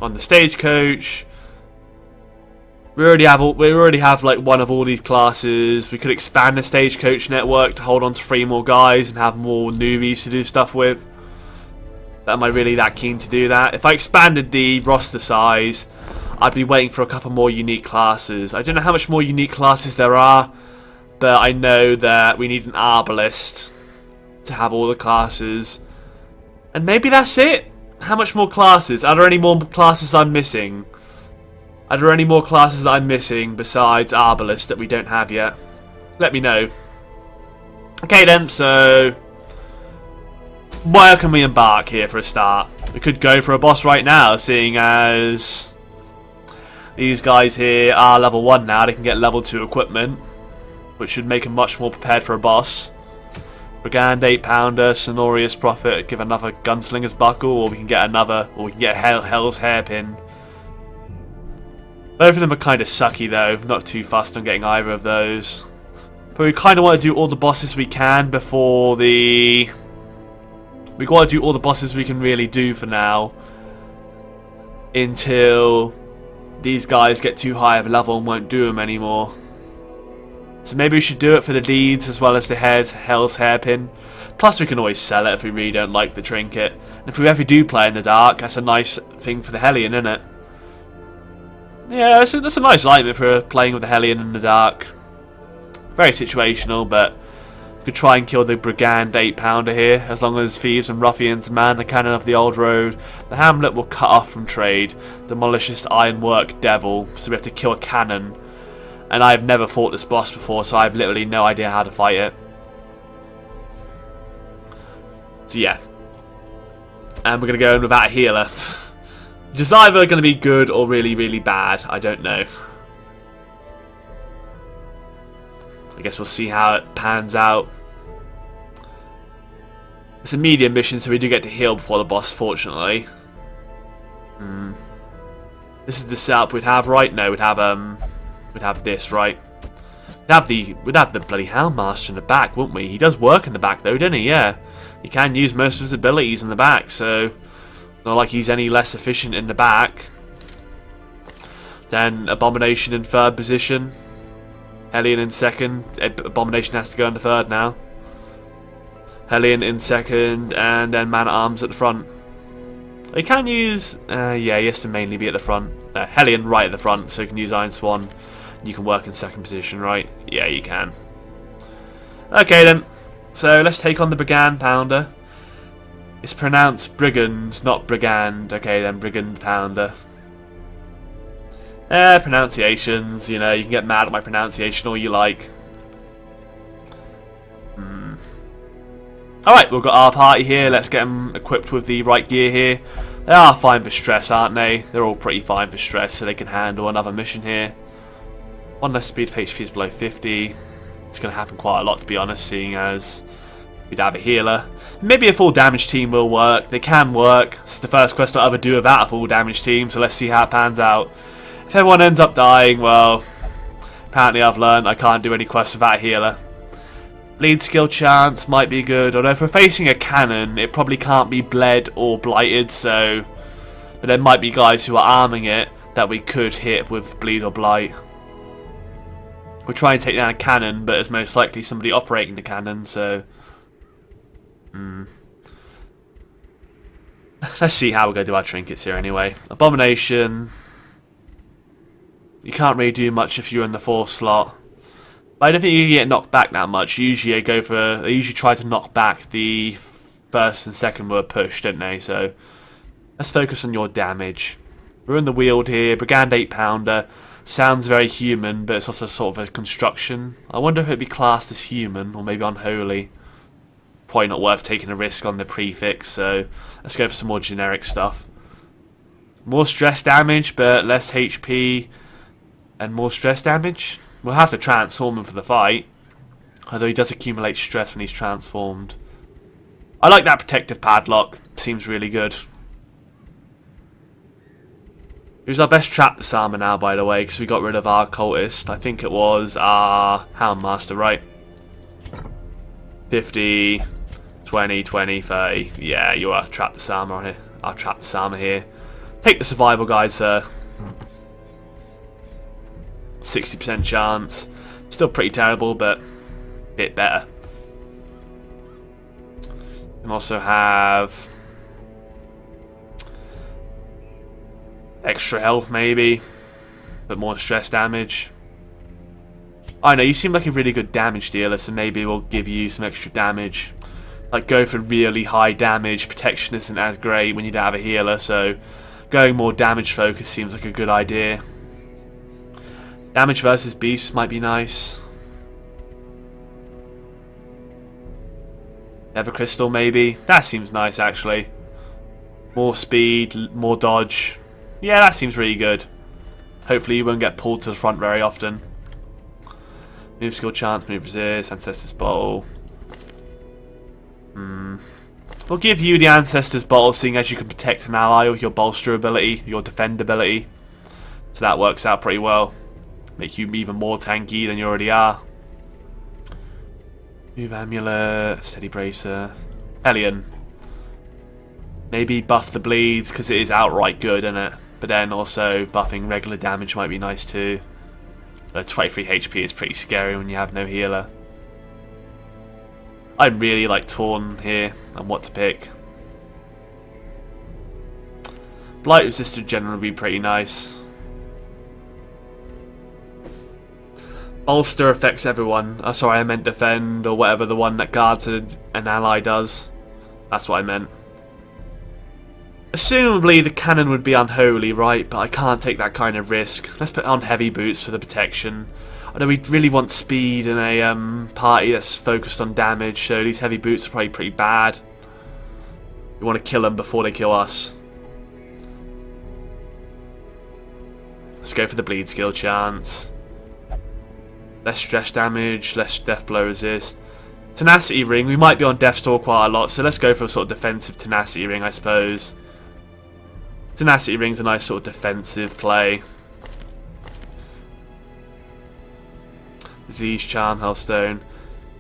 on the stagecoach. We already have like one of all these classes. We could expand the stagecoach network to hold on to 3 more guys and have more newbies to do stuff with. But am I really that keen to do that? If I expanded the roster size, I'd be waiting for a couple more unique classes. I don't know how much more unique classes there are, but I know that we need an arbalist to have all the classes. And maybe that's it. How much more classes? Are there any more classes I'm missing? Are there any more classes I'm missing besides arbalist that we don't have yet? Let me know. Okay then, so where can we embark here for a start? We could go for a boss right now, seeing as these guys here are level 1 now. They can get level 2 equipment, which should make them much more prepared for a boss. Brigand 8-pounder, Sonorious Prophet, give another Gunslinger's Buckle, or we can get Hell's Hairpin. Both of them are kind of sucky though, not too fussed on getting either of those. But we kind of want to do all the bosses we can before the... We got to do all the bosses we can really do for now. Until these guys get too high of a level and won't do them anymore. So maybe we should do it for the leads as well as the Hell's Hairpin. Plus we can always sell it if we really don't like the trinket. And if we ever do play in the dark, that's a nice thing for the Hellion, isn't it? Yeah, that's a nice item if we're playing with the Hellion in the dark. Very situational, but we could try and kill the Brigand 8-pounder here. As long as thieves and ruffians man the cannon of the old road, the hamlet will cut off from trade. Demolish this ironwork devil, so we have to kill a cannon. And I've never fought this boss before, so I have literally no idea how to fight it. So yeah. And we're going to go in without a healer. Which is either going to be good or really, really bad. I don't know. I guess we'll see how it pans out. It's a medium mission, so we do get to heal before the boss, fortunately. This is the setup we'd have, right? No, we'd have this, right? We'd have the bloody Houndmaster in the back, wouldn't we? He does work in the back though, doesn't he? Yeah. He can use most of his abilities in the back, so not like he's any less efficient in the back. Then Abomination in 3rd position. Hellion in 2nd. Abomination has to go in the 3rd now. Hellion in 2nd, and then Man-at-Arms at the front. He can use... yeah, he has to mainly be at the front. Hellion right at the front, so he can use Iron Swan. You can work in 2nd position, right? Yeah, you can. Okay then. So let's take on the Brigand Pounder. It's pronounced Brigand, not Brigand. Okay then, Brigand Pounder. Pronunciations, you know, you can get mad at my pronunciation all you like. Alright, we've got our party here. Let's get them equipped with the right gear here. They are fine for stress, aren't they? They're all pretty fine for stress, so they can handle another mission here. 1 less speed if HP is below 50. It's going to happen quite a lot, to be honest, seeing as we'd have a healer. Maybe a full damage team will work. They can work. It's the first quest I'll ever do without a full damage team, so let's see how it pans out. If everyone ends up dying, well, apparently I've learned I can't do any quests without a healer. Lead skill chance might be good, although if we're facing a cannon, it probably can't be bled or blighted, so... But there might be guys who are arming it that we could hit with bleed or blight. We're trying to take down a cannon, but it's most likely somebody operating the cannon, so... Let's see how we're going to do our trinkets here anyway. Abomination. You can't really do much if you're in the 4th slot. But I don't think you can get knocked back that much. Usually they usually try to knock back the 1st and 2nd were pushed, don't they? So let's focus on your damage. We're in the Weald here. Brigand 8-pounder. Sounds very human, but it's also sort of a construction. I wonder if it'd be classed as human or maybe unholy. Probably not worth taking a risk on the prefix, so let's go for some more generic stuff. More stress damage, but less HP and more stress damage. We'll have to transform him for the fight, although he does accumulate stress when he's transformed. I like that protective padlock. Seems really good. Who's our best trap disarmer now, by the way, because we got rid of our cultist. I think it was our Houndmaster, right? 50, 20, 20, 30. Yeah, you are trap disarmer here. Our trap disarmer here. Take the survival guide, sir. 60% chance. Still pretty terrible, but a bit better. And also have extra health, maybe, but more stress damage. I know, you seem like a really good damage dealer, so maybe we'll give you some extra damage. Like, go for really high damage. Protection isn't as great when you don't have a healer, so going more damage focus seems like a good idea. Damage versus beasts might be nice. Nether crystal, maybe. That seems nice, actually. More speed, more dodge. Yeah, that seems really good. Hopefully you won't get pulled to the front very often. Move skill chance, move resist, Ancestor's Bottle. We'll give you the Ancestor's Bottle, seeing as you can protect an ally with your bolster ability, your defend ability. So that works out pretty well. Make you even more tanky than you already are. Move Amulet, Steady Bracer, Hellion. Maybe buff the bleeds because it is outright good, isn't it? But then also buffing regular damage might be nice too. But 23 HP is pretty scary when you have no healer. I'm really like torn here on what to pick. Blight resistant generally would be pretty nice. Bolster affects everyone. Oh, sorry, I meant defend or whatever the one that guards an ally does. That's what I meant. Assumably the cannon would be unholy, right? But I can't take that kind of risk. Let's put on heavy boots for the protection. Although we really want speed in a party that's focused on damage, so these heavy boots are probably pretty bad. We want to kill them before they kill us. Let's go for the bleed skill chance. Less stress damage, less death blow resist. Tenacity ring, we might be on death's door quite a lot, so let's go for a sort of defensive tenacity ring, I suppose. Tenacity ring's a nice sort of defensive play. Disease charm, Hellstone.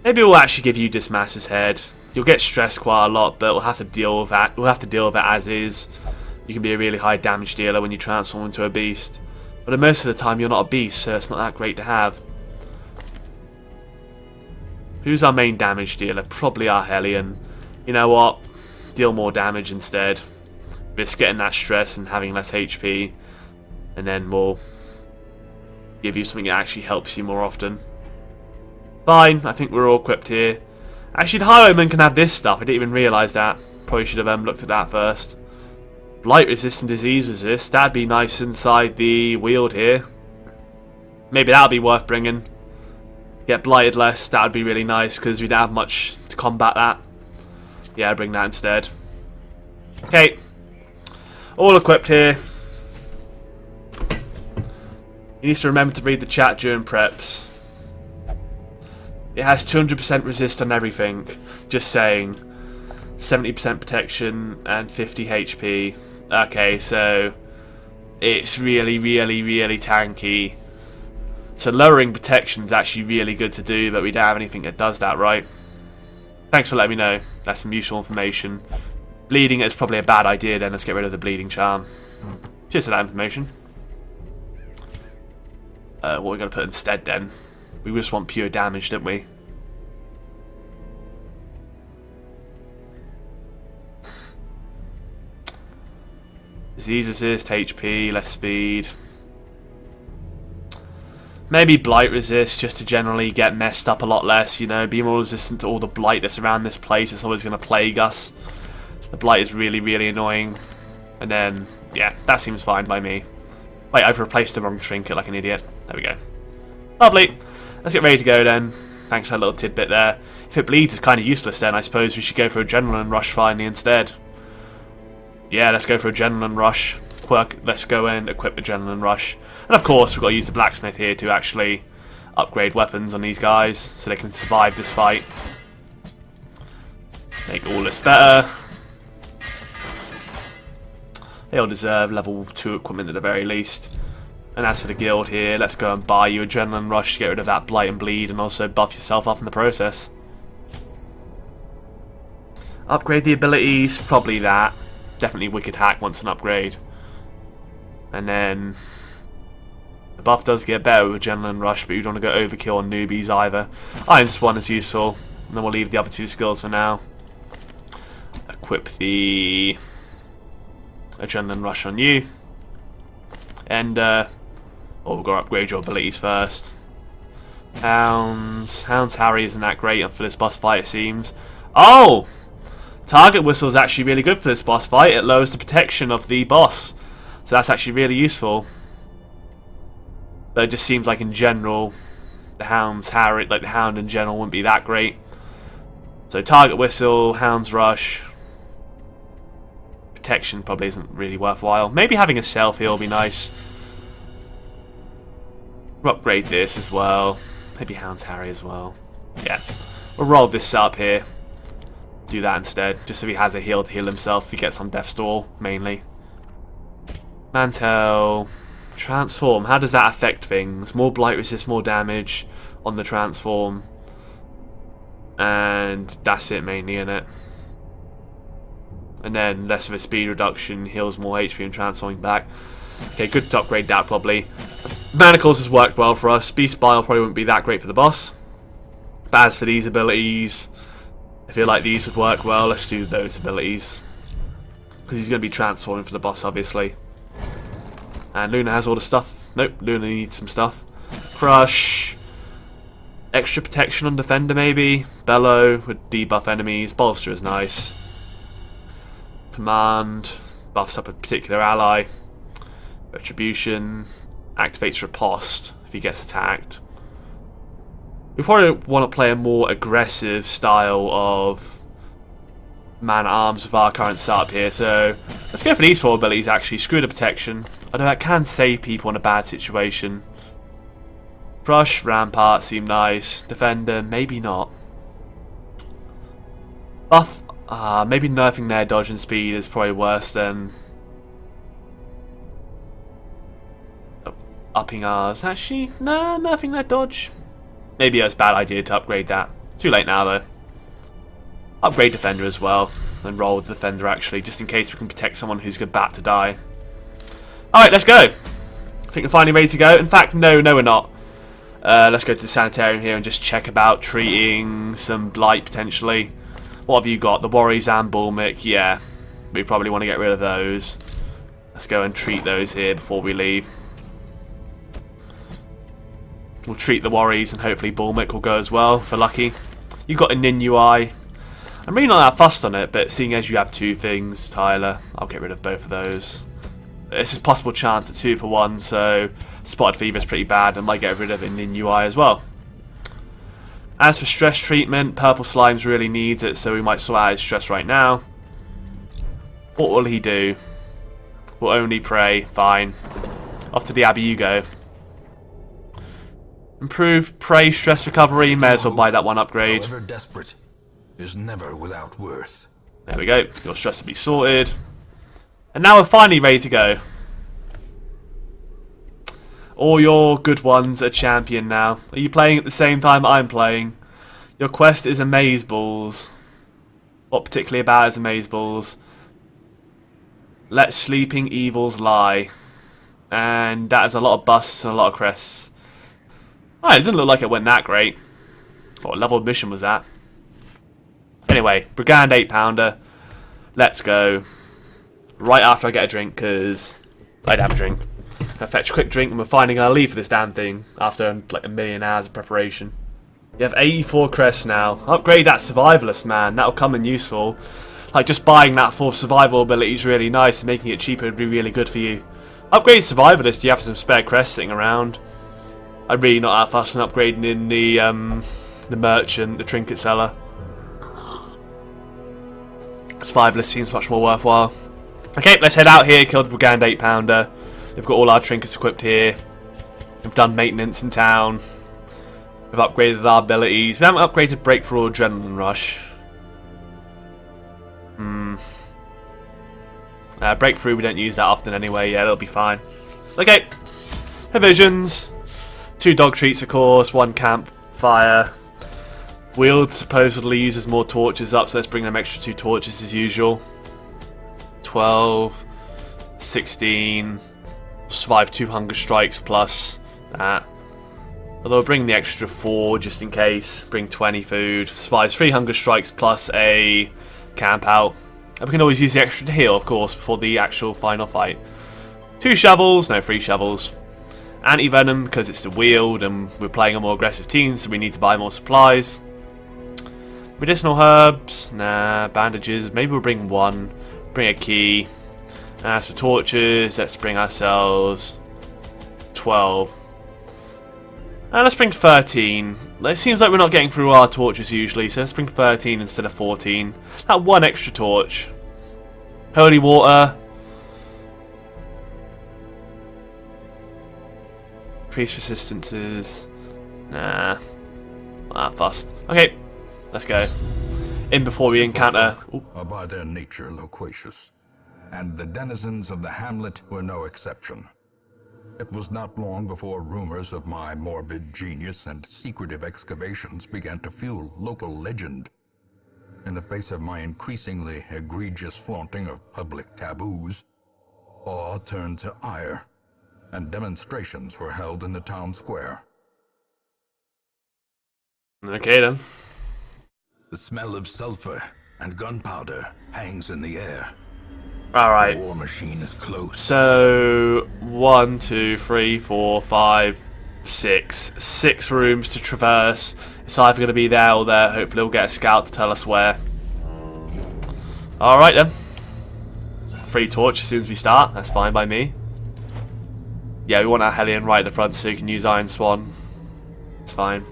Maybe we'll actually give you Dismas's head. You'll get stressed quite a lot, but we'll have to deal with that. We'll have to deal with it as is. You can be a really high damage dealer when you transform into a beast, but most of the time you're not a beast, so it's not that great to have. Who's our main damage dealer? Probably our Hellion. You know what? Deal more damage instead. Risk getting that stress and having less HP, and then we'll give you something that actually helps you more often. Fine, I think we're all equipped here. Actually, the Highwayman can have this stuff. I didn't even realise that. Probably should have looked at that first. Blight resist and disease resist. That'd be nice inside the wield here. Maybe that'll be worth bringing. Get blighted less. That would be really nice because we don't have much to combat that. Yeah, bring that instead. Okay. All equipped here. You need to remember to read the chat during preps. It has 200% resist on everything. Just saying. 70% protection and 50 HP. Okay, so it's really, really, really tanky. So lowering protection is actually really good to do, but we don't have anything that does that, right? Thanks for letting me know. That's some useful information. Bleeding is probably a bad idea then. Let's get rid of the bleeding charm. Cheers for that information. What are we going to put instead then? We just want pure damage, don't we? Disease resist, HP, less speed. Maybe blight resist, just to generally get messed up a lot less, you know, be more resistant to all the blight that's around this place. It's always going to plague us. The blight is really, really annoying. And then, yeah, that seems fine by me. Wait, I've replaced the wrong trinket like an idiot. There we go. Lovely. Let's get ready to go then. Thanks for that little tidbit there. If it bleeds, it's kind of useless then. I suppose we should go for Adrenaline Rush finally instead. Yeah, let's go for Adrenaline Rush. Quirk, let's go and equip Adrenaline Rush. And of course, we've got to use the blacksmith here to actually upgrade weapons on these guys so they can survive this fight. Make all this better. They all deserve level 2 equipment at the very least. And as for the guild here, let's go and buy you Adrenaline Rush to get rid of that blight and bleed and also buff yourself up in the process. Upgrade the abilities, probably that. Definitely Wicked Hack wants an upgrade. And then the buff does get better with Adrenaline Rush, but you don't want to go overkill on newbies either. Iron Swan is useful, and then we'll leave the other two skills for now. Equip the Adrenaline Rush on you. And, we've got to upgrade your abilities first. Hound's Harry isn't that great for this boss fight, it seems. Oh! Target Whistle is actually really good for this boss fight. It lowers the protection of the boss. So that's actually really useful. But it just seems like in general, the Hound's Harry, like the Hound in general, wouldn't be that great. So Target Whistle, Hound's Rush. Protection probably isn't really worthwhile. Maybe having a self heal will be nice. We'll upgrade this as well. Maybe Hound's Harry as well. Yeah. We'll roll this up here. Do that instead, just so he has a heal to heal himself if he gets on Death's Door, mainly. Mantel. Transform. How does that affect things? More blight resist, more damage on the transform. And that's it mainly, innit? And then less of a speed reduction, heals more HP and transforming back. Okay, good to upgrade that probably. Manacles has worked well for us. Beast Bile probably wouldn't be that great for the boss. But as for these abilities, I feel like these would work well. Let's do those abilities. Because he's going to be transforming for the boss, obviously. And Luna has all the stuff. Nope, Luna needs some stuff. Crush. Extra protection on Defender, maybe. Bellow would debuff enemies. Bolster is nice. Command. Buffs up a particular ally. Retribution. Activates Riposte if he gets attacked. We probably want to play a more aggressive style of man-at-arms with our current setup here, so let's go for these four abilities actually. Screw the protection, although that can save people in a bad situation. Crush, Rampart seem nice. Defender, maybe not. Buff, maybe nerfing their dodge and speed is probably worse than upping ours. Actually, nah, nerfing their dodge. Maybe it was a bad idea to upgrade that. Too late now though. Upgrade Defender as well, and roll with Defender actually, just in case we can protect someone who's about to die. Alright, let's go! I think we're finally ready to go. In fact, no we're not. Let's go to the Sanitarium here and just check about treating some Blight potentially. What have you got? The Worries and Bulmic, yeah. We probably want to get rid of those. Let's go and treat those here before we leave. We'll treat the Worries and hopefully Bulmic will go as well, for lucky. You've got a Nin UI. I'm really not that fussed on it, but seeing as you have two things, Tyler, I'll get rid of both of those. It's a possible chance at 2 for 1, so Spotted Fever is pretty bad and might get rid of it in Nin UI as well. As for stress treatment, Purple Slimes really needs it, so we might sort out his stress right now. What will he do? Will only pray. Fine. Off to the Abbey you go. Improve prey stress recovery. May as well buy that one upgrade. However desperate is never without worth. There we go. Your stress will be sorted. And now we're finally ready to go. All your good ones are champion now. Are you playing at the same time I'm playing? Your quest is Amazeballs. What particularly about is Amazeballs? Let sleeping evils lie. And that is a lot of busts and a lot of crests. Oh, it doesn't look like it went that great. What level of mission was that? Anyway, Brigand 8-pounder. Let's go. Right after I get a drink, because I'd have a drink. I fetch a quick drink and we're finally going to leave for this damn thing after like a million hours of preparation. You have 84 crests now. Upgrade that Survivalist, man. That'll come in useful. Like, just buying that 4th survival ability is really nice, and making it cheaper would be really good for you. Upgrade Survivalist, you have some spare crests sitting around. I'm really not that fussed on upgrading in the merchant, the trinket seller. Survivalist seems much more worthwhile. Okay, let's head out here, kill the Brigand 8-pounder. We've got all our trinkets equipped here. We've done maintenance in town. We've upgraded our abilities. We haven't upgraded Breakthrough or Adrenaline Rush. Breakthrough we don't use that often anyway. Yeah, that'll be fine. Okay. Provisions. 2 dog treats, of course. 1 campfire. Wield supposedly uses more torches up, so let's bring them extra 2 torches as usual. 12. 16. survive 2 hunger strikes plus that. Although bring the extra 4 just in case. Bring 20 food. Survives 3 hunger strikes plus a camp out. And we can always use the extra to heal, of course, before the actual final fight. 2 shovels, no 3 shovels. Anti-venom because it's the wield and we're playing a more aggressive team, so we need to buy more supplies. Medicinal herbs, nah. Bandages, maybe we'll bring 1. Bring a key. As for torches, let's bring ourselves 12. And let's bring 13. It seems like we're not getting through our torches usually, so let's bring 13 instead of 14. That 1 extra torch. Holy water. Increase resistances. Nah. Not that fussed. Okay, let's go. In before we encounter... are by their nature loquacious, and the denizens of the hamlet were no exception. It was not long before rumors of my morbid genius and secretive excavations began to fuel local legend. In the face of my increasingly egregious flaunting of public taboos, awe turned to ire, and demonstrations were held in the town square. Okay then. The smell of sulfur and gunpowder hangs in the air. Alright. The war machine is close. So 1, 2, 3, 4, 5, 6. 6 rooms to traverse. It's either going to be there or there. Hopefully we'll get a scout to tell us where. Alright then. 3 torch as soon as we start. That's fine by me. Yeah, we want our Hellion right at the front so you can use Iron Swan. It's fine.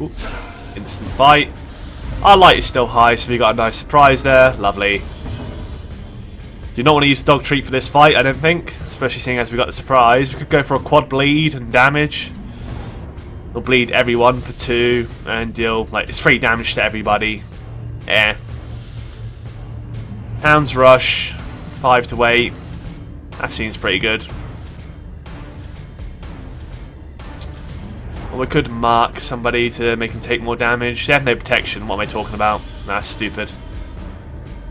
Ooh. Instant fight. Our light is still high, so we got a nice surprise there. Lovely. Do not want to use dog treat for this fight, I don't think. Especially seeing as we got the surprise. We could go for a quad bleed and damage. We'll bleed everyone for 2 and deal, like, it's 3 damage to everybody. Yeah. Hound's Rush. 5 to 8. That seems pretty good. Or we could mark somebody to make them take more damage. They have no protection. What am I talking about? That's stupid.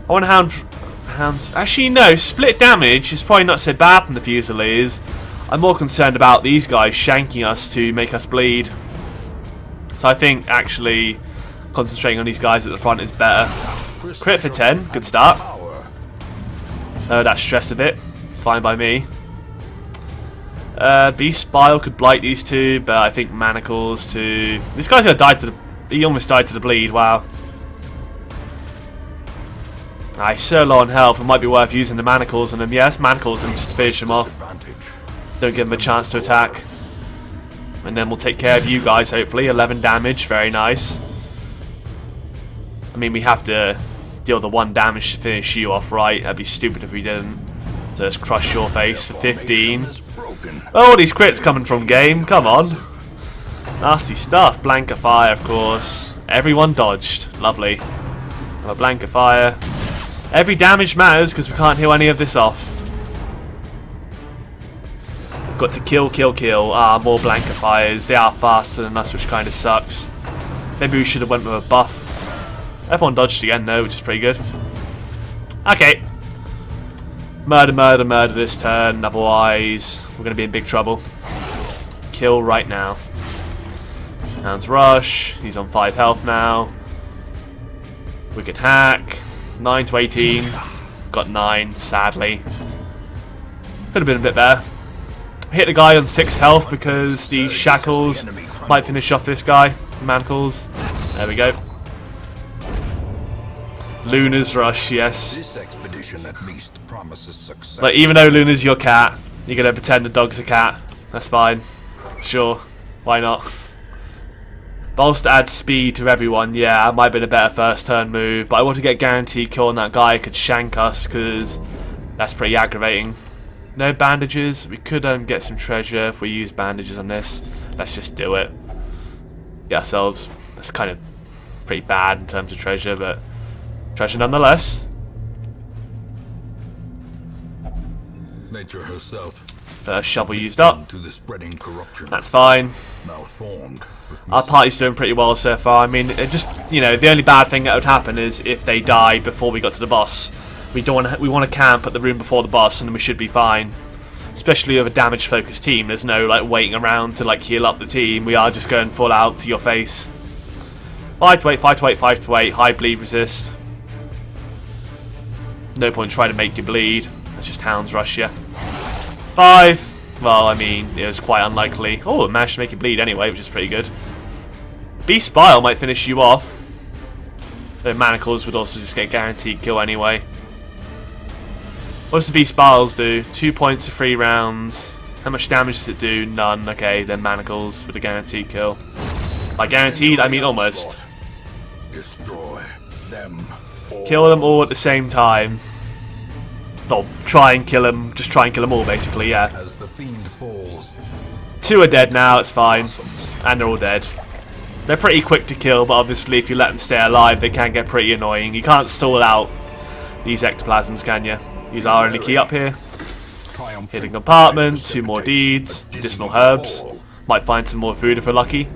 I want Hounds. Actually, no. Split damage is probably not so bad from the Fusiliers. I'm more concerned about these guys shanking us to make us bleed. So I think actually concentrating on these guys at the front is better. Crit for 10. Good start. That stress a bit. It's fine by me. Beast Bile could blight these 2, but I think Manacles to... This guy's gonna die to the... He almost died to the bleed, wow. He's so low on health, it might be worth using the Manacles on him. Yes, Manacles him just to finish him off. Don't give him a chance to attack. And then we'll take care of you guys, hopefully. 11 damage, very nice. I mean, we have to deal the 1 damage to finish you off, right? That'd be stupid if we didn't. So let's crush your face for 15. Oh, these crits coming from game. Come on. Nasty stuff. Blank of fire, of course. Everyone dodged. Lovely. A blank of fire. Every damage matters because we can't heal any of this off. We've got to kill, kill, kill. Ah, more blank of fires. They are faster than us, which kind of sucks. Maybe we should have went with a buff. Everyone dodged again, though, which is pretty good. Okay. Murder, murder, murder this turn, otherwise we're going to be in big trouble. Kill right now. Hound's Rush, he's on 5 health now. Wicked Hack, 9 to 18. Got 9, sadly. Could have been a bit better. Hit the guy on 6 health because the shackles might finish off this guy. Manacles. There we go. Luna's Rush, yes. This expedition at least promises success. But even though Luna's your cat, you're gonna pretend the dog's a cat. That's fine. Sure. Why not? Bolster adds speed to everyone. Yeah, that might have been a better first turn move. But I want to get guaranteed kill on that guy who could shank us, because that's pretty aggravating. No bandages. We could get some treasure if we use bandages on this. Let's just do it. Get ourselves... That's kind of pretty bad in terms of treasure, but... treasure nonetheless. Nature herself. First shovel used up. To the spreading corruption. That's fine. Malformed. Our party's doing pretty well so far. I mean, it just, you know, the only bad thing that would happen is if they die before we got to the boss. We want to camp at the room before the boss, and then we should be fine. Especially with a damage focused team, there's no like waiting around to like heal up the team. We are just going full out to your face. 5 to 8, 5 to 8, 5 to 8. High bleed resist. No point trying to make you bleed. Let's just hounds rush you. 5. Well, I mean, it was quite unlikely. Oh, it managed to make you bleed anyway, which is pretty good. Beast Bile might finish you off. The manacles would also just get guaranteed kill anyway. What does the Beast Biles do? 2 points for 3 rounds. How much damage does it do? None. Okay, then manacles for the guaranteed kill. By guaranteed, I mean almost. Destroy them all. Kill them all at the same time. Well, try and kill them. Just try and kill them all, basically, yeah. As the fiend falls. 2 are dead now, it's fine. And they're all dead. They're pretty quick to kill, but obviously if you let them stay alive, they can get pretty annoying. You can't stall out these ectoplasms, can you? Use our only key up here. Hidden compartment, 2 more deeds, medicinal herbs. Might find some more food if we're lucky.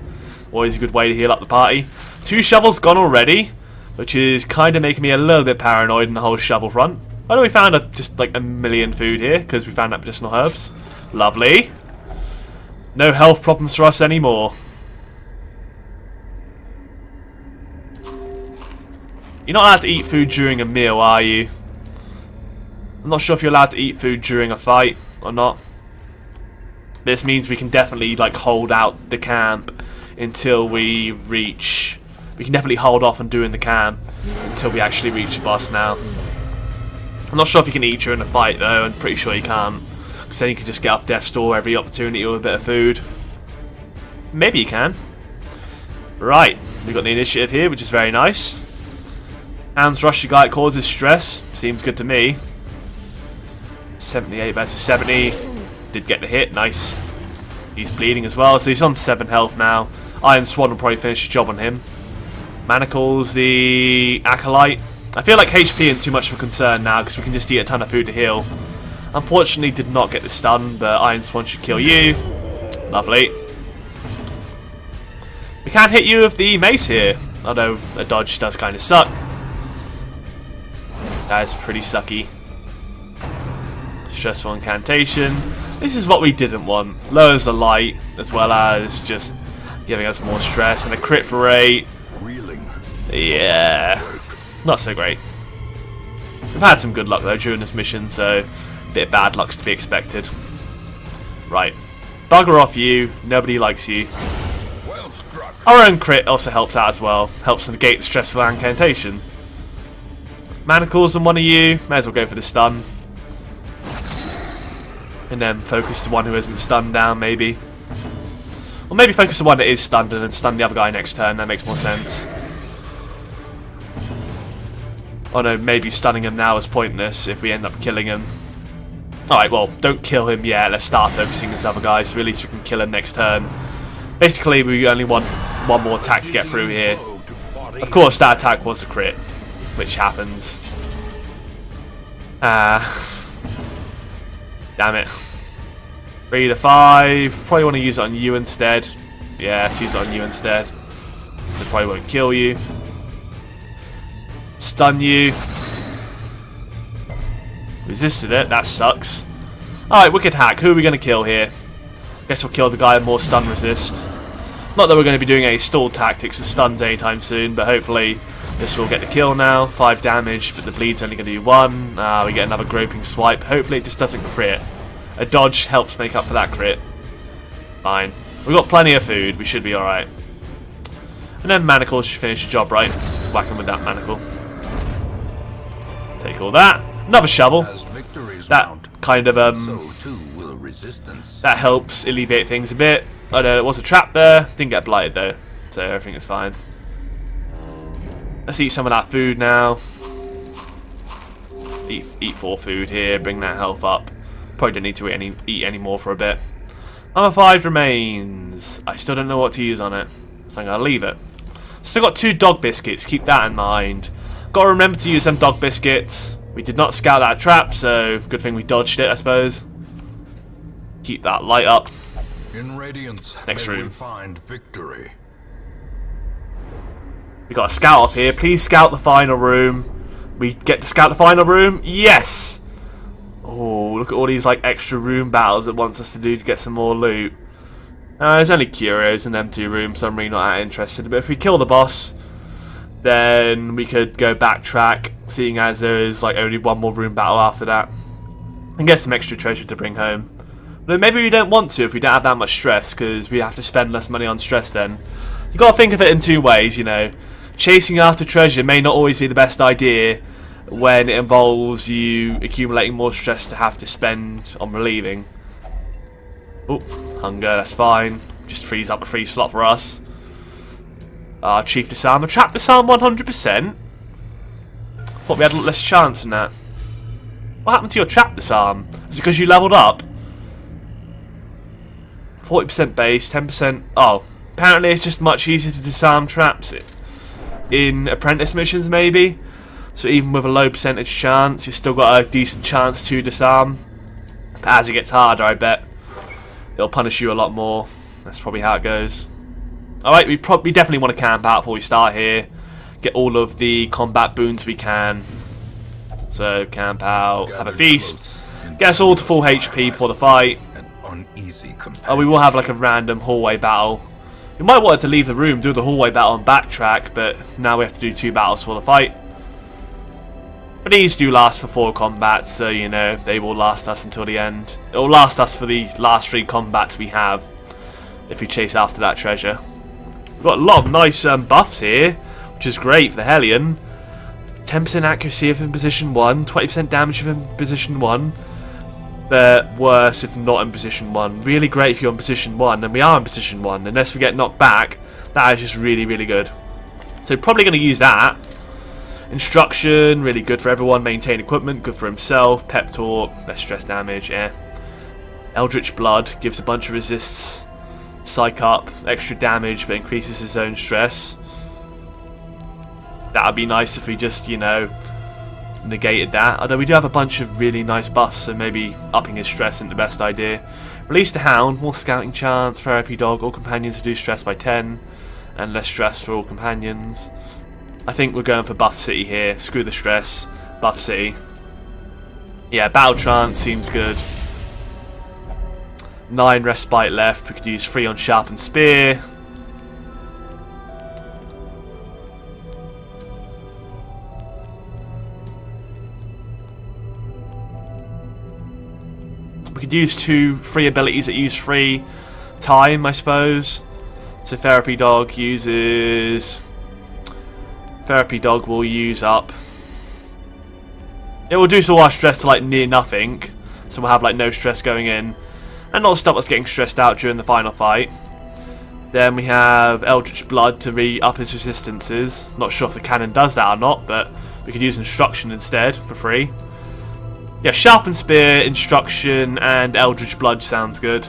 Always a good way to heal up the party. 2 shovels gone already, which is kind of making me a little bit paranoid in the whole shovel front. I know we found just like a million food here because we found that medicinal herbs. Lovely. No health problems for us anymore. You're not allowed to eat food during a meal, are you? I'm not sure if you're allowed to eat food during a fight or not. This means we can definitely like hold out the camp until we reach... We can definitely hold off on doing the camp until we actually reach the boss now. I'm not sure if you can eat during a fight though, I'm pretty sure you can't. Because then you can just get off death's door every opportunity with a bit of food. Maybe you can. Right, we've got the initiative here, which is very nice. Hounds rush the guy, it causes stress. Seems good to me. 78 versus 70. Did get the hit, nice. He's bleeding as well, so he's on 7 health now. Iron Swan will probably finish the job on him. Manacles, the Acolyte. I feel like HP isn't too much of a concern now because we can just eat a ton of food to heal. Unfortunately, did not get the stun, but Iron Swan should kill you. Lovely. We can't hit you with the mace here, although a dodge does kind of suck. That is pretty sucky. Stressful incantation. This is what we didn't want. Lowers the light, as well as just giving us more stress. And a crit for 8. Yeah. Not so great. We've had some good luck though during this mission, so a bit of bad luck's to be expected. Right. Bugger off you. Nobody likes you. Well struck. Our own crit also helps out as well. Helps negate the stressful incantation. Manacles on one of you. May as well go for the stun. And then focus the one who isn't stunned down, maybe. Or maybe focus the one that is stunned and then stun the other guy next turn. That makes more sense. Oh no, maybe stunning him now is pointless if we end up killing him. Alright, well, don't kill him yet. Let's start focusing this other guy so at least we can kill him next turn. Basically, we only want one more attack to get through here. Of course, that attack was a crit, which happens. Damn it. 3 to 5. Probably want to use it on you instead. Yeah, let's use it on you instead. So probably won't kill you. Stun you. Resisted it. That sucks. Alright, Wicked Hack. Who are we going to kill here? Guess we'll kill the guy with more stun resist. Not that we're going to be doing any stall tactics with stuns anytime soon, but hopefully this will get the kill now. 5 damage, but the bleed's only going to do 1. We get another groping swipe. Hopefully it just doesn't crit. A dodge helps make up for that crit. Fine. We've got plenty of food. We should be alright. And then manacles should finish the job, right? Whack him with that manacle. Take all that. Another shovel. That kind of that helps alleviate things a bit. I know it was a trap there. Didn't get blighted though, so everything is fine. Let's eat some of that food now. Eat 4 food here. Bring that health up. Probably don't need to eat any more for a bit. Number 5 remains. I still don't know what to use on it, so I'm gonna leave it. Still got 2 dog biscuits. Keep that in mind. Gotta remember to use them dog biscuits. We did not scout that trap, so good thing we dodged it, I suppose. Keep that light up. In Radiance, next room. Find victory. We got a scout off here. Please scout the final room. We get to scout the final room. Yes! Oh, look at all these like extra room battles it wants us to do to get some more loot. There's only curios in them 2 rooms, so I'm really not that interested. But if we kill the boss, then we could go backtrack, seeing as there is like only 1 more room battle after that, and get some extra treasure to bring home. But maybe we don't want to if we don't have that much stress, because we have to spend less money on stress then. You got to think of it in 2 ways, you know. Chasing after treasure may not always be the best idea when it involves you accumulating more stress to have to spend on relieving. Oh, hunger, that's fine. Just frees up a free slot for us. Chief Disarmer. Trap Disarm 100%? Thought we had less chance than that. What happened to your Trap Disarm? Is it because you leveled up? 40% base, 10%... Oh, apparently it's just much easier to disarm traps in apprentice missions maybe. So even with a low percentage chance, you've still got a decent chance to disarm. But as it gets harder, I bet it'll punish you a lot more. That's probably how it goes. Alright, we definitely want to camp out before we start here. Get all of the combat boons we can. So, camp out, have a feast. Get us all to full HP before the fight. Oh, we will have like a random hallway battle. We might want to leave the room, do the hallway battle and backtrack, but now we have to do 2 battles for the fight. But these do last for 4 combats, so you know, they will last us until the end. It will last us for the last 3 combats we have, if we chase after that treasure. We've got a lot of nice buffs here, which is great for the Hellion. 10% accuracy if in position 1, 20% damage if in position 1, but worse if not in position 1. Really great if you're in position 1, and we are in position 1, unless we get knocked back. That is just really, really good. So probably going to use that. Instruction, really good for everyone. Maintain equipment, good for himself. Pep talk, less stress damage, Eldritch Blood, gives a bunch of resists. Psych up, extra damage, but increases his own stress. That would be nice if we just, you know, negated that. Although we do have a bunch of really nice buffs, so maybe upping his stress isn't the best idea. Release the Hound, more scouting chance. Therapy Dog, all companions reduce stress by 10. And less stress for all companions. I think we're going for Buff City here. Screw the stress. Buff City. Yeah, Battle Trance seems good. 9 respite left. We could use 3 on Sharpened Spear. We could use 2 free abilities that use free time, I suppose. So Therapy Dog uses... Therapy Dog will use up... It will reduce all our stress to like near nothing. So we'll have like no stress going in. And not stop us getting stressed out during the final fight. Then we have Eldritch Blood to re-up his resistances. Not sure if the cannon does that or not, but we could use Instruction instead for free. Yeah, Sharpened Spear, Instruction, and Eldritch Blood sounds good.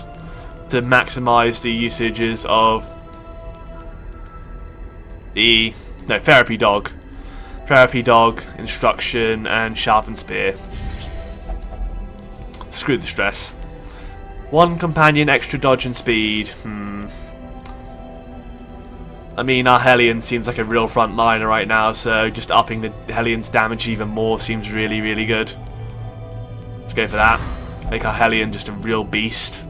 To maximise the usages of the... No, Therapy Dog. Therapy Dog, Instruction, and Sharpened Spear. Screw the stress. 1 companion, extra dodge and speed. I mean, our Hellion seems like a real frontliner right now, so just upping the Hellion's damage even more seems really, really good. Let's go for that. Make our Hellion just a real beast.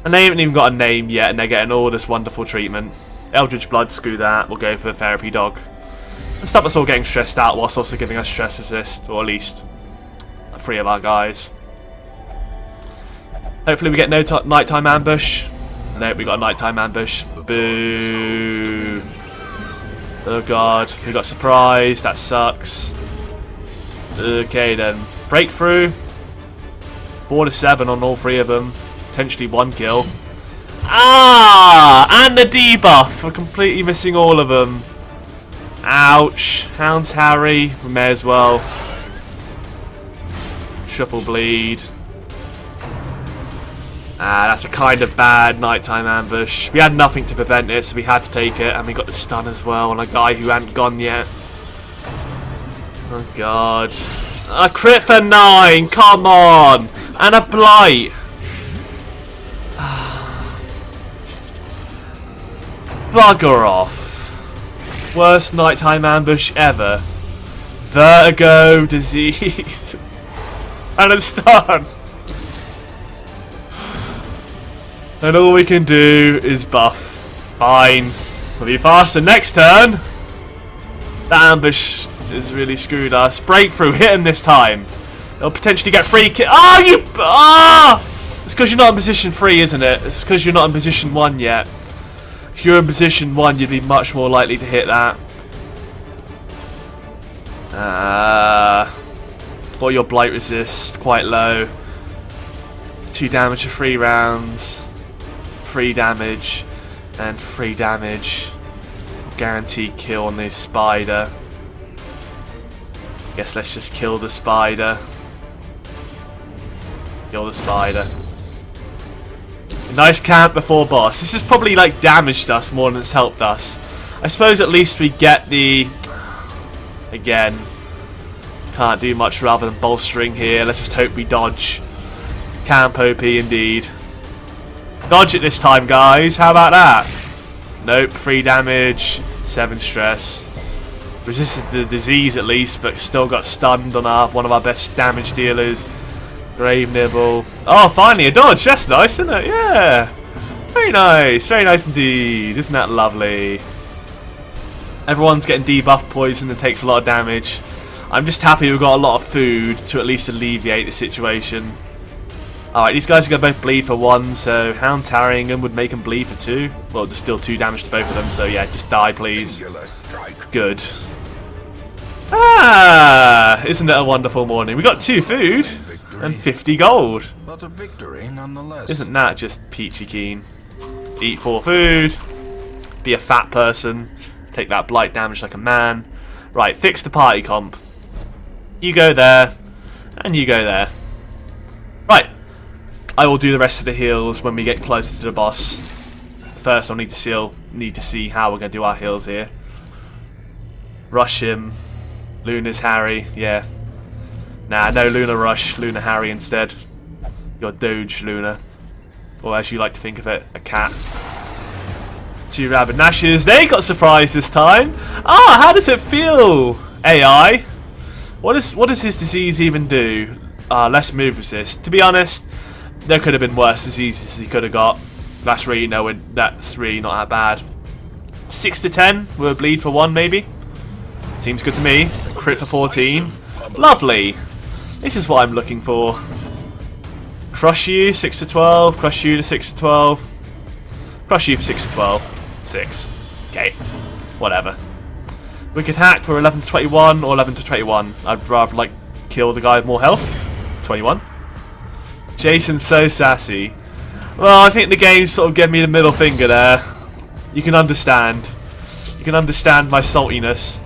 And they haven't even got a name yet, and they're getting all this wonderful treatment. Eldritch Blood, screw that. We'll go for Therapy Dog. And stop us all getting stressed out whilst also giving us stress resist, or at least 3 of our guys. Hopefully we get no nighttime ambush. Nope, we got a nighttime ambush. Boo. Oh god, we got surprised. That sucks. Okay then. Breakthrough. 4 to 7 on all 3 of them. Potentially 1 kill. Ah! And the debuff. We're completely missing all of them. Ouch. Hounds Harry. We may as well. Triple bleed. Ah, that's a kind of bad nighttime ambush. We had nothing to prevent it, so we had to take it, and we got the stun as well on a guy who hadn't gone yet. Oh god. A crit for 9, come on! And a blight! Bugger off. Worst nighttime ambush ever. Vertigo, disease, and a stun. And all we can do is buff. Fine. We'll be faster next turn. That ambush is really screwed us. Breakthrough, hit him this time. They'll potentially get free kill. Oh, you... Ah! It's because you're not in position 3, isn't it? It's because you're not in position 1 yet. If you're in position 1, you'd be much more likely to hit that. For your blight resist, quite low. 2 damage for 3 rounds. 3 damage. And 3 damage. Guaranteed kill on this spider. Guess let's just kill the spider. Kill the spider. Nice camp before boss. This has probably like damaged us more than it's helped us. I suppose at least we get the... Again, can't do much rather than bolstering here. Let's just hope we dodge. Camp OP indeed. Dodge it this time, guys. How about that? Nope. 3 damage, 7 stress. Resisted the disease at least, but still got stunned on one of our best damage dealers. Grave Nibble. Oh, finally a dodge. That's nice, isn't it? Yeah. Very nice. Very nice indeed. Isn't that lovely? Everyone's getting debuff poison and takes a lot of damage. I'm just happy we've got a lot of food to at least alleviate the situation. Alright, these guys are going to both bleed for 1, so Hound's harrying them would make them bleed for 2. Well, just still 2 damage to both of them, so yeah, just die please. Good. Ah! Isn't it a wonderful morning? We got 2 food and 50 gold. But a victory nonetheless. Isn't that just peachy keen? Eat 4 food. Be a fat person. Take that blight damage like a man. Right, fix the party comp. You go there, and you go there. Right. I will do the rest of the heals when we get closer to the boss. First, I'll need to see how we're going to do our heals here. Rush him. Luna's Harry. Yeah. Nah, no Luna Rush. Luna Harry instead. Your Doge Luna. Or as you like to think of it, a cat. 2 Rabid Nashes. They got surprised this time. Ah, how does it feel? AI. What does his disease even do? Less move resist. To be honest, there could have been worse diseases he could have got. That's really not that bad. 6 to 10 with a bleed for 1 maybe. Seems good to me. Crit for 14. Lovely. This is what I'm looking for. Crush you 6 to 12. Crush you to 6 to 12. Crush you for 6 to 12. 6. Okay. Whatever. Wicked Hack for 11 to 21 or 11 to 21. I'd rather like kill the guy with more health. 21. Jason's so sassy. Well, I think the game sort of gave me the middle finger there. You can understand. You can understand my saltiness.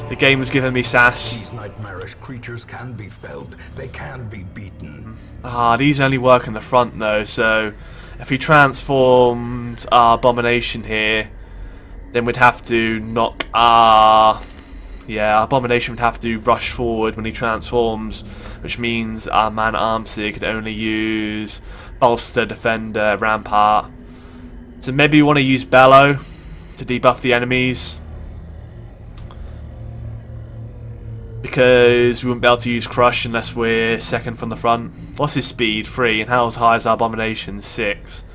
The game has given me sass. These nightmarish creatures can be felled. They can be beaten. These only work in the front though, so if we transformed our Abomination here, then we'd have to knock our... Yeah, our Abomination would have to rush forward when he transforms, which means our Man-at-Arms here could only use Bolster, Defender, Rampart. So maybe we want to use Bellow to debuff the enemies, because we wouldn't be able to use Crush unless we're second from the front. What's his speed? 3, and how high is our Abomination? 6.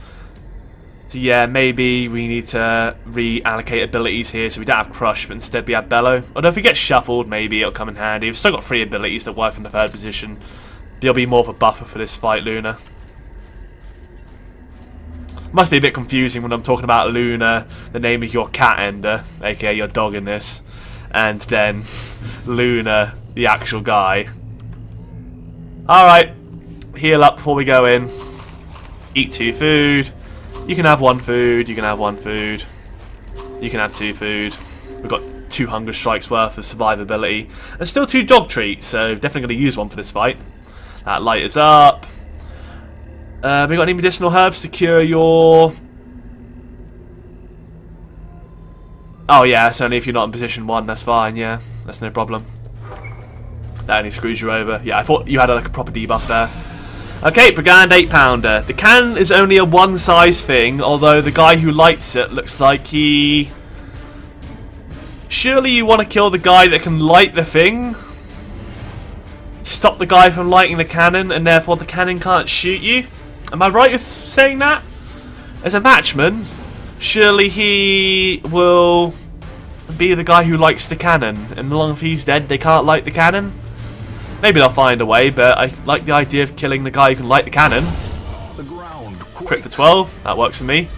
So yeah, maybe we need to reallocate abilities here so we don't have Crush, but instead we have Bellow. Although if we get shuffled, maybe it'll come in handy. We've still got 3 abilities that work in the 3rd position. You'll be more of a buffer for this fight, Luna. Must be a bit confusing when I'm talking about Luna, the name of your cat ender, aka your dog in this, and then Luna, the actual guy. Alright, heal up before we go in. Eat 2 food. You can have 1 food, you can have 1 food. You can have 2 food. We've got 2 hunger strikes worth of survivability. And still 2 dog treats, so definitely going to use one for this fight. That light is up. We got any medicinal herbs to cure your... Oh yeah, it's only if you're not in position 1, that's fine, yeah. That's no problem. That only screws you over. Yeah, I thought you had like a proper debuff there. Okay, Brigand 8 pounder. The can is only a 1 size thing, although the guy who lights it looks like he Surely you want to kill the guy that can light the thing? Stop the guy from lighting the cannon, and therefore the cannon can't shoot you? Am I right with saying that? As a matchman, surely he will be the guy who lights the cannon, and as long as he's dead, they can't light the cannon? Maybe they'll find a way, but I like the idea of killing the guy who can light the cannon. The ground Crit for 12, that works for me.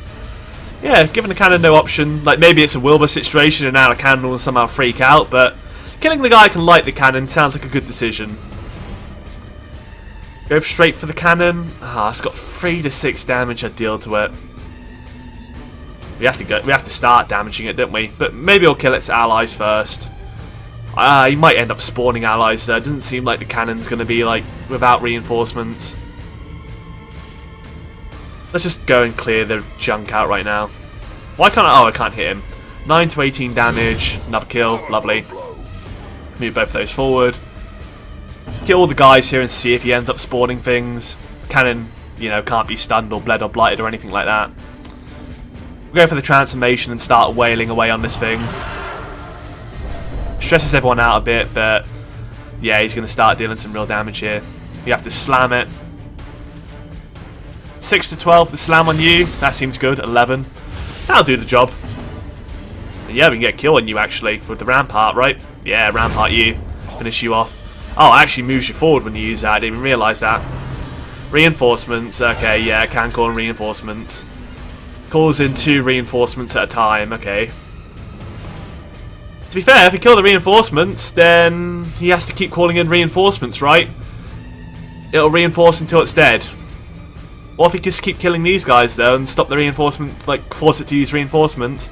Yeah, giving the cannon no option. Like, maybe it's a Wilbur situation and now the cannon will somehow freak out, but killing the guy who can light the cannon sounds like a good decision. Go straight for the cannon. Ah, it's got 3 to 6 damage I deal to it. We have to start damaging it, don't we? But maybe we'll kill its allies first. He might end up spawning allies there. It doesn't seem like the cannon's going to be like without reinforcements. Let's just go and clear the junk out right now. Why can't I? Oh, I can't hit him. 9 to 18 damage. Another kill. Lovely. Move both of those forward. Kill all the guys here and see if he ends up spawning things. Cannon, you know, can't be stunned or bled or blighted or anything like that. We'll go for the transformation and start wailing away on this thing. Stresses everyone out a bit, but yeah, he's going to start dealing some real damage here. You have to slam it. 6 to 12, the slam on you. That seems good. 11. That'll do the job. And yeah, we can get a kill on you actually with the rampart, right? Yeah, rampart you. Finish you off. Oh, it actually moves you forward when you use that. I didn't even realise that. Reinforcements. Okay, yeah, I can call in reinforcements. Calls in 2 reinforcements at a time. Okay. To be fair, if we kill the reinforcements, then he has to keep calling in reinforcements, right? It'll reinforce until it's dead. Or if he just keep killing these guys though and stop the reinforcements, like force it to use reinforcements.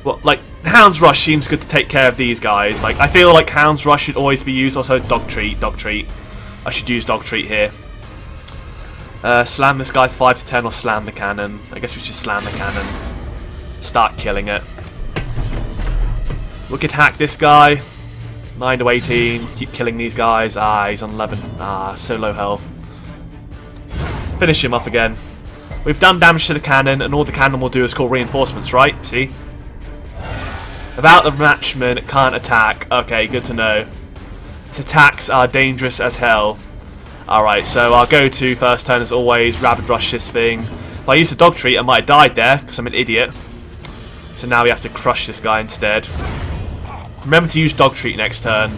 Well, like Hound's Rush seems good to take care of these guys. Like I feel like Hound's Rush should always be used. Also Dog Treat, Dog Treat. I should use Dog Treat here. Slam this guy 5 to 10 or slam the cannon. I guess we should slam the cannon. Start killing it. We could hack this guy. 9 to 18. Keep killing these guys. Ah, he's on 11. Ah, so low health. Finish him off again. We've done damage to the cannon, and all the cannon will do is call reinforcements, right? See? Without the matchman, it can't attack. Okay, good to know. Its attacks are dangerous as hell. Alright, so our go-to first turn is always Rapid Rush this thing. If I used a Dog Treat, I might have died there, because I'm an idiot. So now we have to crush this guy instead. Remember to use Dog Treat next turn.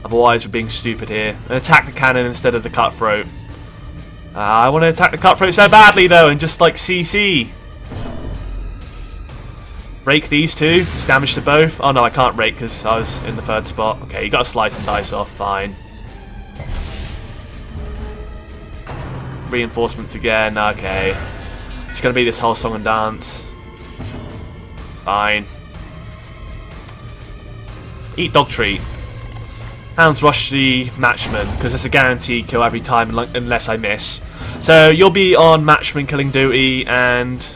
Otherwise, we're being stupid here. And attack the cannon instead of the Cutthroat. I want to attack the Cutthroat so badly though, and just like CC. Rake these 2. It's damage to both. Oh no, I can't rake because I was in the 3rd spot. Okay, you got to slice and dice off. Fine. Reinforcements again. Okay. It's going to be this whole song and dance. Fine. Eat Dog Treat. Hounds Rush the Matchman, because it's a guaranteed kill every time unless I miss. So you'll be on Matchman killing duty, and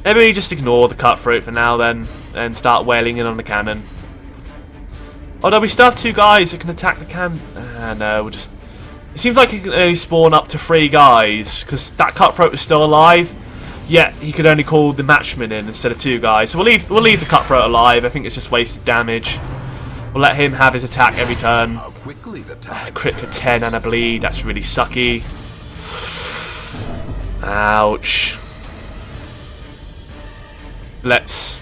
maybe just ignore the Cutthroat for now then, and start wailing in on the cannon. Although we still have 2 guys that can attack the cannon. No, we'll just... It seems like he can only spawn up to 3 guys, because that Cutthroat was still alive, yet he could only call the Matchman in instead of 2 guys. So we'll leave the Cutthroat alive. I think it's just wasted damage. We'll let him have his attack every turn. How quickly the time Crit for 10 and a bleed. That's really sucky. Ouch. Let's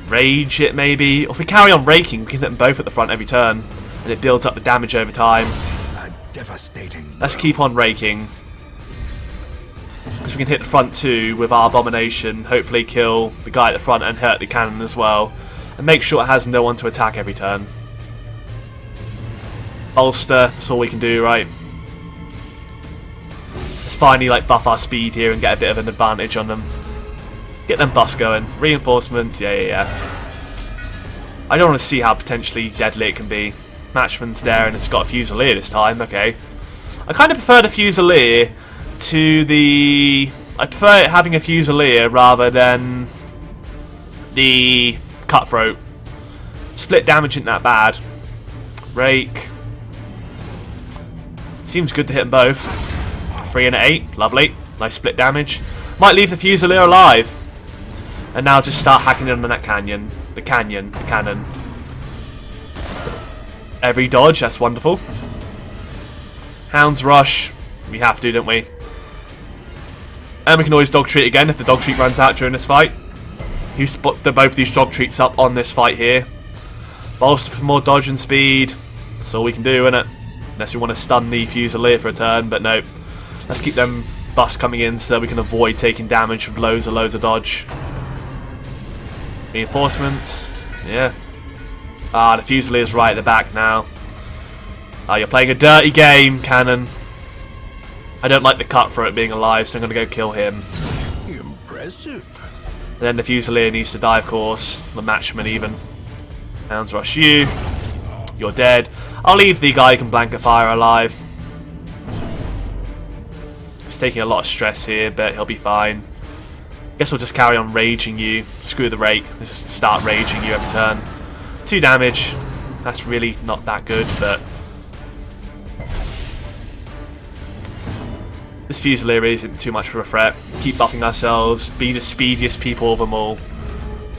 rage it maybe. Or if we carry on raking, we can hit them both at the front every turn. And it builds up the damage over time. a devastating Let's keep on raking. Because we can hit the front too with our Abomination. Hopefully kill the guy at the front and hurt the cannon as well. And make sure it has no one to attack every turn. Bolster, that's all we can do, right? Let's finally like buff our speed here and get a bit of an advantage on them. Get them buffs going. Reinforcements, yeah. I don't want to see how potentially deadly it can be. Matchman's there and it's got a Fusilier this time, okay. I kind of prefer the Fusilier to the... I prefer it having a Fusilier rather than the Cutthroat. Split damage isn't that bad. Rake. Seems good to hit them both. 3 and 8, lovely. Nice split damage. Might leave the Fusilier alive. And now just start hacking in on that canyon. The cannon. Every dodge, that's wonderful. Hounds rush. We have to, don't we? And we can always dog treat again if the dog treat runs out during this fight. Use both these dog treats up on this fight here. Bolster for more dodge and speed. That's all we can do, innit? Unless we want to stun the Fusilier for a turn, but no. Let's keep them buffs coming in so we can avoid taking damage from loads of dodge. Reinforcements. Yeah. Ah, the Fusilier's right at the back now. Ah, you're playing a dirty game, Cannon. I don't like the Cutthroat being alive, so I'm going to go kill him. Impressive. And then the Fusilier needs to die, of course. The Matchman even. Hounds rush you. You're dead. I'll leave the guy who can blanket fire alive. He's taking a lot of stress here, but he'll be fine. Guess we'll just carry on raging you. Screw the rake. Let's just start raging you every turn. 2 damage. That's really not that good, but this Fusilier isn't too much of a threat. Keep buffing ourselves. Be the speediest people of them all.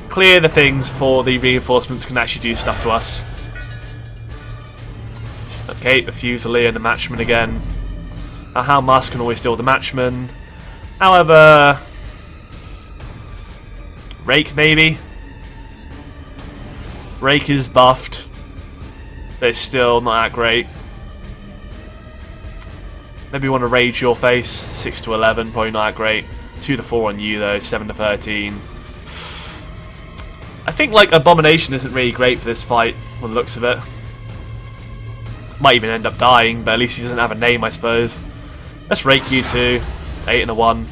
Clear the things before the reinforcements can actually do stuff to us. Okay, the Fusilier and the Matchman again. Our Hound Mask can always deal with the Matchman. However, Rake maybe? Rake is buffed, but it's still not that great. Maybe we want to rage your face. 6 to 11, probably not that great. 2 to 4 on you though, 7 to 13. I think like Abomination isn't really great for this fight, from the looks of it. Might even end up dying, but at least he doesn't have a name, I suppose. Let's rake you two. 8 and a 1.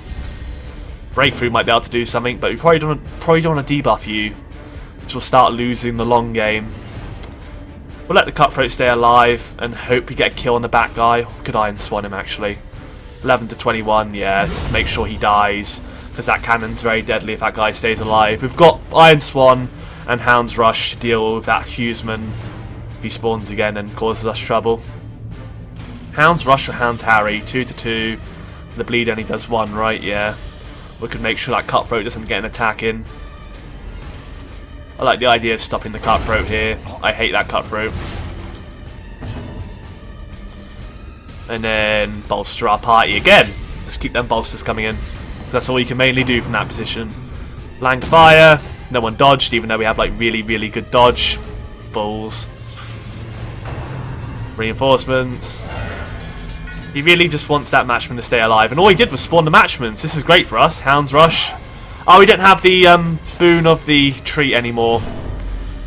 Breakthrough might be able to do something, but we probably don't want to debuff you, which will start losing the long game. We'll let the Cutthroat stay alive and hope we get a kill on the back guy. We could Iron Swan him actually. 11 to 21, yeah, let's make sure he dies, because that cannon's very deadly if that guy stays alive. We've got Iron Swan and Hound's Rush to deal with that Hughesman if he spawns again and causes us trouble. Hound's Rush or Hound's Harry, 2 to 2. The bleed only does 1, right? Yeah. We could make sure that Cutthroat doesn't get an attack in. I like the idea of stopping the Cutthroat here. I hate that Cutthroat. And then bolster our party again. Just keep them bolsters coming in. That's all you can mainly do from that position. Blank fire. No one dodged, even though we have like really good dodge. Balls. Reinforcements. He really just wants that Matchman to stay alive. And all he did was spawn the Matchmans. This is great for us. Hound's Rush. Oh, we don't have the boon of the treat anymore.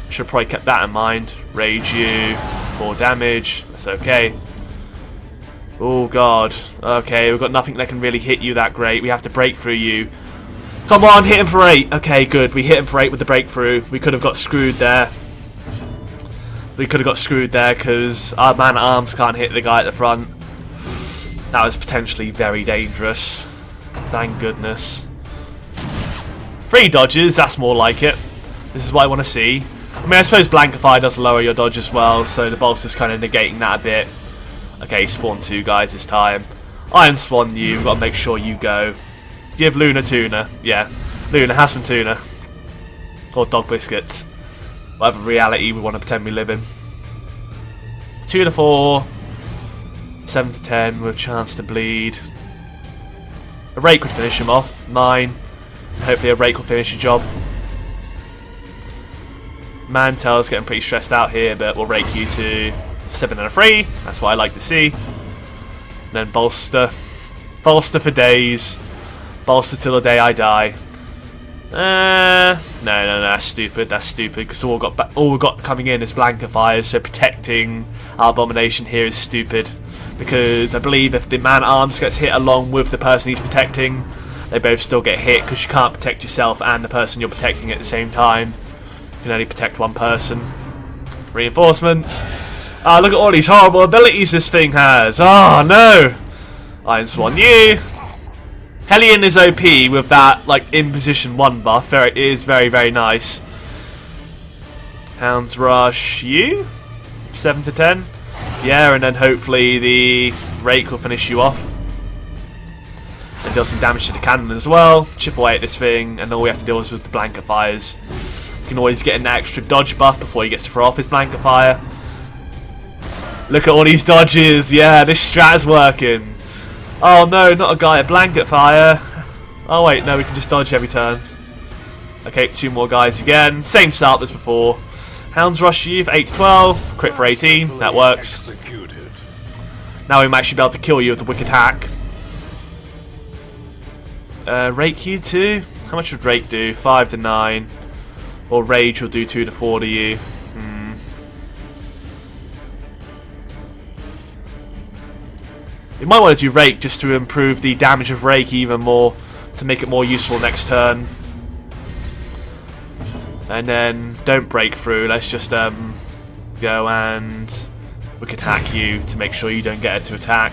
Should have probably kept that in mind. Rage you. 4 damage. That's okay. Oh, God. Okay, we've got nothing that can really hit you that great. We have to break through you. Come on, hit him for 8. Okay, good. We hit him for 8 with the breakthrough. We could have got screwed there. We could have got screwed there because our man-at-arms can't hit the guy at the front. That was potentially very dangerous. Thank goodness. 3 dodges, that's more like it. This is what I want to see. I mean, I suppose Blankify does lower your dodge as well, so the bolster's kind of negating that a bit. Okay, spawn 2 guys this time. Iron Swan you, we've got to make sure you go. Give Luna tuna. Yeah, Luna, have some tuna. Or dog biscuits. Whatever reality we want to pretend we live in. 2 to 4. 7 to 10 with a chance to bleed. A rake would finish him off. 9. Hopefully a rake will finish the job. Mantel's getting pretty stressed out here, but we'll rake you to 7 and a 3. That's what I like to see. And then bolster. Bolster for days. Bolster till the day I die. No, that's stupid. That's stupid, because all we've got coming in is Blankifiers, so protecting our Abomination here is stupid. Because I believe if the man-at-arms gets hit along with the person he's protecting, they both still get hit, because you can't protect yourself and the person you're protecting at the same time. You can only protect one person. Reinforcements. Ah, look at all these horrible abilities this thing has. Oh, no. Iron Swan you. Hellion is OP with that, like, in position 1 buff. It is very nice. Hound's Rush you. 7 to 10. Yeah, and then hopefully the rake will finish you off. and deal some damage to the cannon as well. Chip away at this thing, and all we have to deal is with the blanket fires. You can always get an extra dodge buff before he gets to throw off his blanket fire. Look at all these dodges. Yeah, this strat is working. Oh no, not a guy at blanket fire. Oh wait, no, we can just dodge every turn. Okay, 2 more guys again. Same setup as before. Hounds rush you for 8 to 12. Crit for 18. That works. Now we might actually be able to kill you with the wicked hack. Rake you too? How much would Rake do? 5 to 9. Or Rage will do 2 to 4 to you. You might want to do Rake just to improve the damage of Rake even more, to make it more useful next turn. And then don't break through. Let's just go and we could hack you to make sure you don't get it to attack.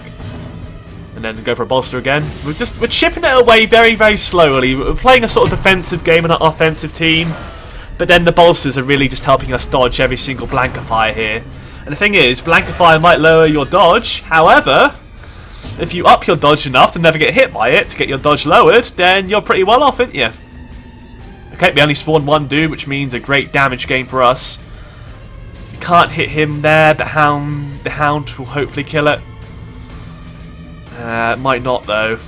And then go for a bolster again. We're chipping it away very, very slowly. We're playing a sort of defensive game and an offensive team. But then the bolsters are really just helping us dodge every single blanket fire here. And the thing is, blanket fire might lower your dodge. However, if you up your dodge enough to never get hit by it, to get your dodge lowered, then you're pretty well off, aren't you? Okay, we only spawned 1 dude, which means a great damage game for us. We can't hit him there. The hound will hopefully kill it. Might not though.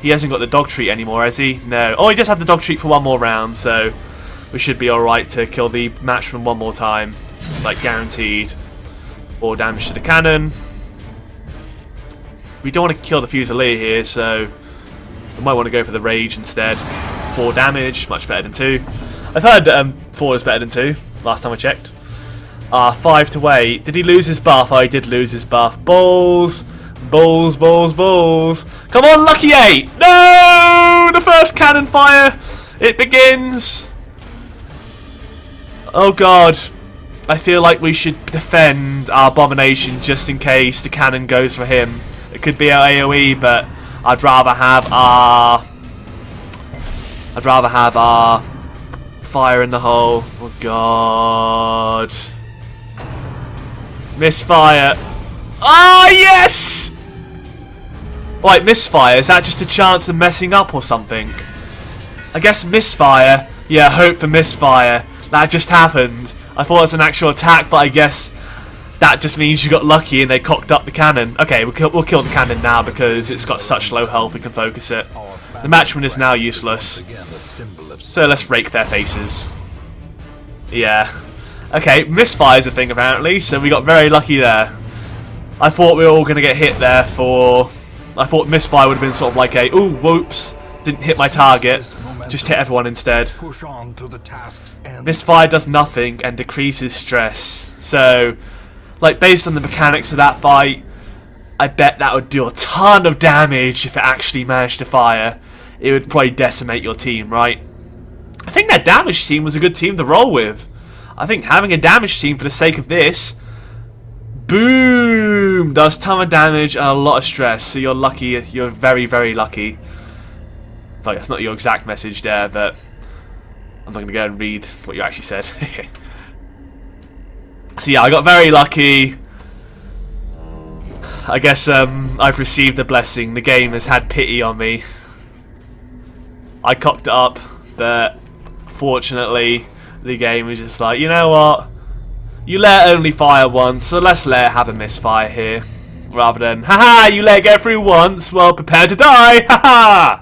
He hasn't got the dog treat anymore, has he? No. Oh, he just had the dog treat for 1 more round, so we should be alright to kill the matchman 1 more time. Like, guaranteed. 4 damage to the cannon. We don't want to kill the Fusilier here, so we might want to go for the Rage instead. 4 damage, much better than 2. I've heard 4 is better than 2, last time I checked. 5 to 8. Did he lose his buff? Oh, he did lose his buff. Balls! Balls, balls, balls. Come on, lucky 8! No! The first cannon fire! It begins! Oh god. I feel like we should defend our Abomination just in case the cannon goes for him. It could be our AoE, but I'd rather have our fire in the hole. Oh god. Misfire. Ah, yes! Right, misfire. Is that just a chance of messing up or something? I guess misfire. Yeah, hope for misfire. That just happened. I thought it was an actual attack, but I guess that just means you got lucky and they cocked up the cannon. Okay, we'll kill the cannon now because it's got such low health we can focus it. The matchman is now useless. So let's rake their faces. Yeah. Okay, misfire's a thing apparently, so we got very lucky there. I thought we were all going to get hit there for... I thought misfire would have been sort of like a, ooh, whoops, didn't hit my target, just hit everyone instead. Misfire does nothing and decreases stress. So, like, based on the mechanics of that fight, I bet that would do a ton of damage if it actually managed to fire. It would probably decimate your team, right? I think that damage team was a good team to roll with. I think having a damage team for the sake of this, boom, does a ton of damage and a lot of stress. So you're lucky. You're very, very lucky. Oh, that's not your exact message there, but I'm not going to go and read what you actually said. So yeah, I got very lucky. I guess I've received a blessing. The game has had pity on me. I cocked it up, but fortunately the game was just like, you know what? You let it only fire once, so let's let it have a misfire here. Rather than, haha, you let it go through once, well, prepare to die, haha!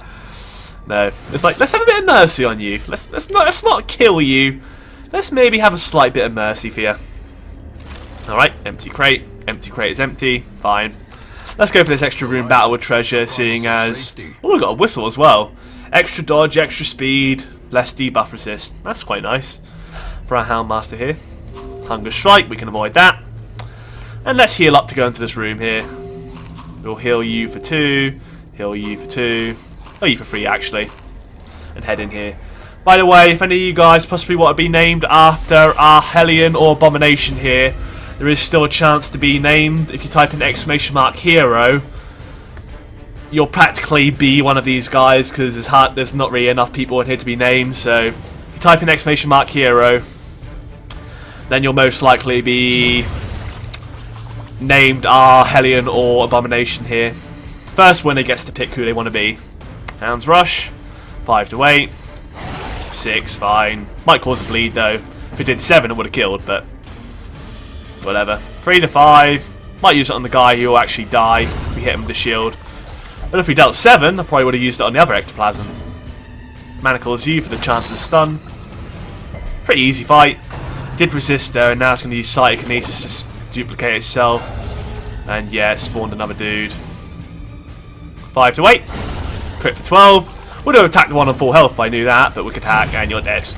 No, it's like, let's have a bit of mercy on you. Let's not kill you. Let's maybe have a slight bit of mercy for you. Alright, empty crate. Empty crate is empty. Fine. Let's go for this extra room battle with treasure, seeing as... Oh, we've got a whistle as well. Extra dodge, extra speed, less debuff resist. That's quite nice for our Houndmaster here. Hunger Strike, we can avoid that. And let's heal up to go into this room here. We'll heal you for 2, heal you for 2, heal you for 3 actually, and head in here. By the way, if any of you guys possibly want to be named after our Hellion or Abomination here, there is still a chance to be named. If you type in !hero, you'll practically be one of these guys because there's not really enough people in here to be named. So if you type in !hero, then you'll most likely be named our Hellion or Abomination here. First winner gets to pick who they want to be. Hounds rush. 5 to 8. 6, fine. Might cause a bleed though. If it did 7, it would have killed, but whatever. 3 to 5. Might use it on the guy who will actually die if we hit him with the shield. But if we dealt 7, I probably would have used it on the other ectoplasm. Manacles you for the chance of the stun. Pretty easy fight. Did resist there, and now it's going to use Psychokinesis to duplicate itself. And yeah, it spawned another dude. 5 to 8. Crit for 12. Would have attacked the one on full health if I knew that, but we could hack and you're dead.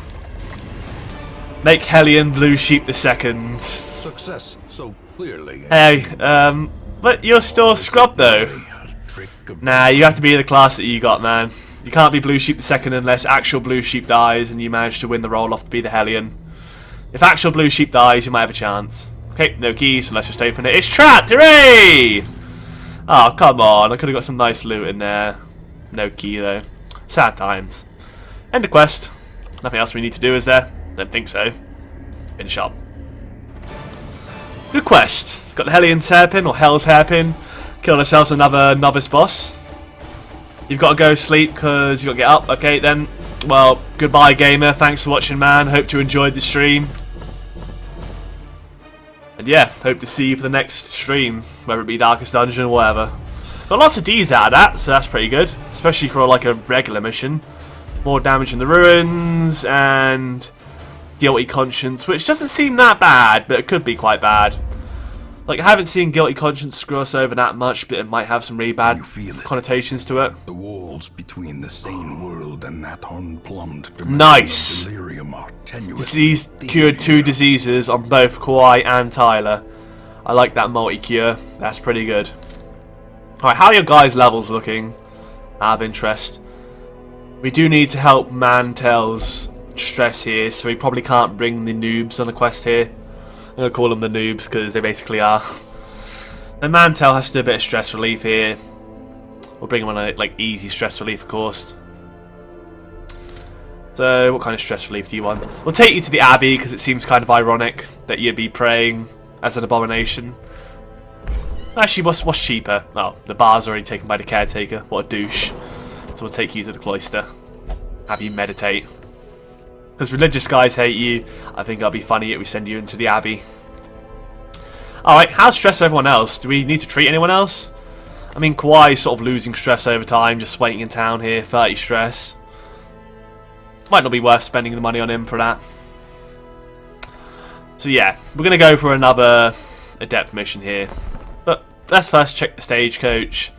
Make Hellion Blue Sheep the second. Success so clearly. Hey, but you're still scrub though. Nah, you have to be the class that you got, man. You can't be Blue Sheep the second unless actual Blue Sheep dies and you manage to win the roll off to be the Hellion. If actual Blue Sheep dies, you might have a chance. Okay, no keys, so let's just open it. It's trapped! Hooray! Oh, come on. I could have got some nice loot in there. No key, though. Sad times. End of quest. Nothing else we need to do, is there? Don't think so. Finish up. Good quest. Got the Hellion's Hairpin, or Hell's Hairpin. Killed ourselves another novice boss. You've got to go sleep because you've got to get up. Okay, then. Well, goodbye, gamer. Thanks for watching, man. Hope you enjoyed the stream. And yeah, hope to see you for the next stream, whether it be Darkest Dungeon or whatever. Got lots of Ds out of that, so that's pretty good. Especially for like a regular mission. More damage in the ruins, and Guilty Conscience, which doesn't seem that bad, but it could be quite bad. Like, I haven't seen Guilty Conscience screw us over that much, but it might have some really bad connotations to it. The walls between the sane world and that unplumbed Nice! delirium are tenuous. Disease cured 2 diseases on both Kawhi and Tyler. I like that multi-cure. That's pretty good. Alright, how are your guys' levels looking? Out of interest. We do need to help Mantel's stress here, so we probably can't bring the noobs on a quest here. I'm going to call them the noobs because they basically are. And Mantel has to do a bit of stress relief here. We'll bring him on a like easy stress relief, of course. So, what kind of stress relief do you want? We'll take you to the Abbey because it seems kind of ironic that you'd be praying as an abomination. Actually, what's cheaper? Oh, the bar's already taken by the caretaker. What a douche. So we'll take you to the cloister. Have you meditate. Because religious guys hate you. I think it'll be funny if we send you into the Abbey. Alright, how's stress for everyone else? Do we need to treat anyone else? I mean, Kawhi's sort of losing stress over time, just waiting in town here, 30 stress. Might not be worth spending the money on him for that. So yeah, we're going to go for another Adept mission here. But let's first check the stagecoach.